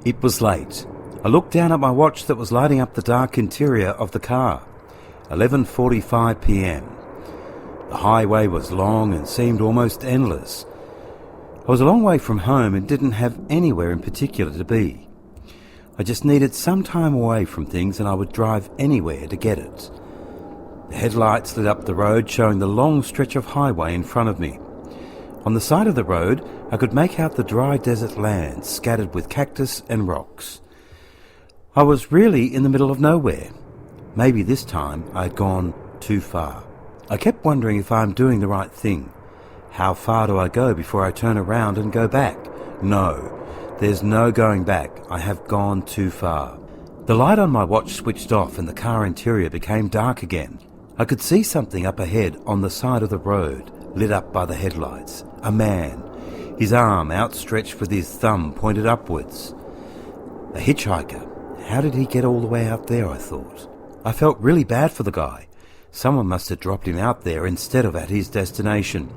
It was late. I looked down at my watch that was lighting up the dark interior of the car. 11:45 p.m. The highway was long and seemed almost endless. I was a long way from home and didn't have anywhere in particular to be. I just needed some time away from things and I would drive anywhere to get it. The headlights lit up the road, showing the long stretch of highway in front of me. On the side of the road, I could make out the dry desert land scattered with cactus and rocks. I was really in the middle of nowhere. Maybe this time I had gone too far. I kept wondering if I am doing the right thing. How far do I go before I turn around and go back? No, there's no going back. I have gone too far. The light on my watch switched off and the car interior became dark again. I could see something up ahead on the side of the road, lit up by the headlights. A man, his arm outstretched with his thumb pointed upwards. A hitchhiker. How did he get all the way out there, I thought. I felt really bad for the guy. Someone must have dropped him out there instead of at his destination.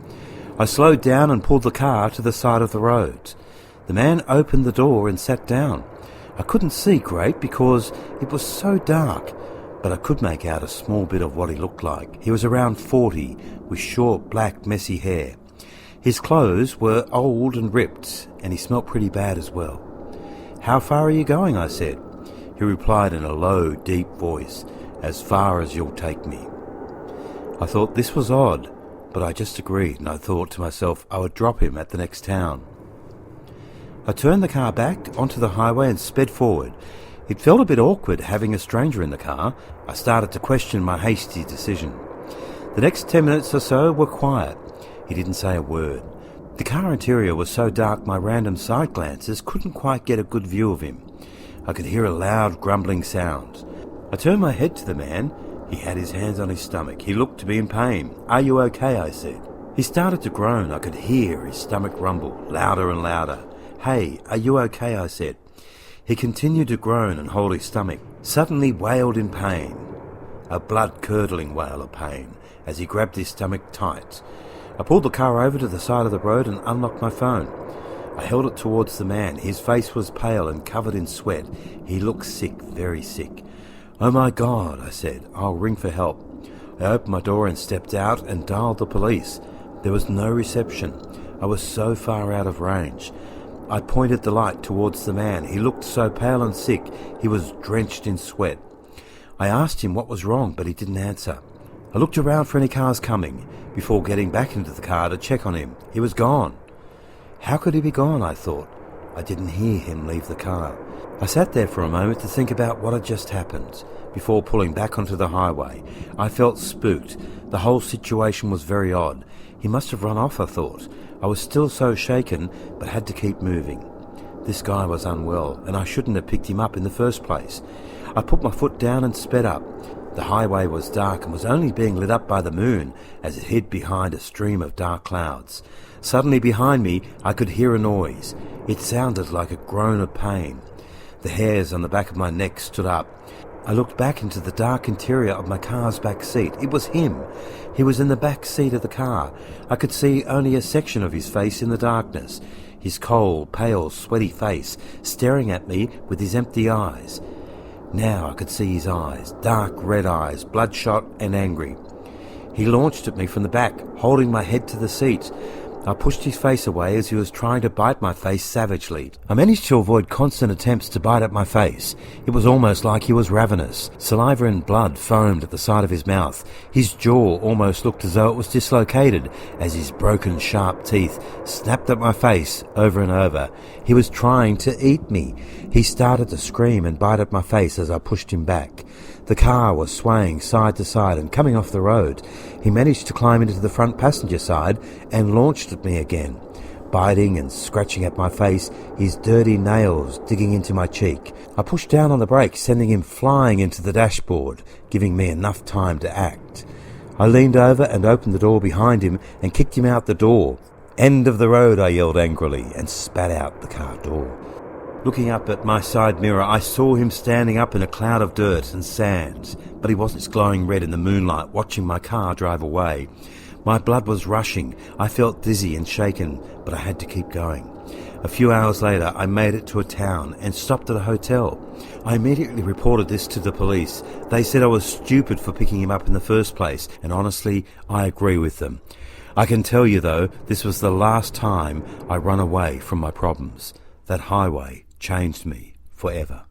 I slowed down and pulled the car to the side of the road. The man opened the door and sat down. I couldn't see great because it was so dark, but I could make out a small bit of what he looked like. He was around 40, with short, black, messy hair. His clothes were old and ripped, and he smelt pretty bad as well. "How far are you going?" I said. He replied in a low, deep voice, "As far as you'll take me." I thought this was odd, but I just agreed, and I thought to myself I would drop him at the next town. I turned the car back onto the highway and sped forward. It felt a bit awkward having a stranger in the car. I started to question my hasty decision. The next 10 minutes or so were quiet. He didn't say a word. The car interior was so dark my random side glances couldn't quite get a good view of him. I could hear a loud grumbling sound. I turned my head to the man. He had his hands on his stomach. He looked to be in pain. "Are you okay?" I said. He started to groan. I could hear his stomach rumble, louder and louder. "Hey, are you okay?" I said. He continued to groan and hold his stomach, suddenly wailed in pain, a blood-curdling wail of pain, as he grabbed his stomach tight. I pulled the car over to the side of the road and unlocked my phone. I held it towards the man. His face was pale and covered in sweat. He looked sick, very sick. "Oh my God," I said. "I'll ring for help." I opened my door and stepped out and dialed the police. There was no reception. I was so far out of range. I pointed the light towards the man. He looked so pale and sick. He was drenched in sweat. I asked him what was wrong, but he didn't answer. I looked around for any cars coming before getting back into the car to check on him. He was gone. How could he be gone, I thought. I didn't hear him leave the car. I sat there for a moment to think about what had just happened before pulling back onto the highway. I felt spooked. The whole situation was very odd. He must have run off, I thought. I was still so shaken, but had to keep moving. This guy was unwell, and I shouldn't have picked him up in the first place. I put my foot down and sped up. The highway was dark and was only being lit up by the moon as it hid behind a stream of dark clouds. Suddenly behind me, I could hear a noise. It sounded like a groan of pain. The hairs on the back of my neck stood up. I looked back into the dark interior of my car's back seat. It was him. He was in the back seat of the car. I could see only a section of his face in the darkness. His cold, pale, sweaty face staring at me with his empty eyes. Now I could see his eyes, dark red eyes, bloodshot and angry. He launched at me from the back, holding my head to the seat. I pushed his face away as he was trying to bite my face savagely. I managed to avoid constant attempts to bite at my face. It was almost like he was ravenous. Saliva and blood foamed at the side of his mouth. His jaw almost looked as though it was dislocated as his broken, sharp teeth snapped at my face over and over. He was trying to eat me. He started to scream and bite at my face as I pushed him back. The car was swaying side to side and coming off the road. He managed to climb into the front passenger side and launched at me again, biting and scratching at my face, his dirty nails digging into my cheek. I pushed down on the brake, sending him flying into the dashboard, giving me enough time to act. I leaned over and opened the door behind him and kicked him out the door. "End of the road," I yelled angrily and spat out the car door. Looking up at my side mirror, I saw him standing up in a cloud of dirt and sand, but he wasn't glowing red in the moonlight watching my car drive away. My blood was rushing. I felt dizzy and shaken, but I had to keep going. A few hours later, I made it to a town and stopped at a hotel. I immediately reported this to the police. They said I was stupid for picking him up in the first place, and honestly, I agree with them. I can tell you, though, this was the last time I run away from my problems. That highway changed me forever.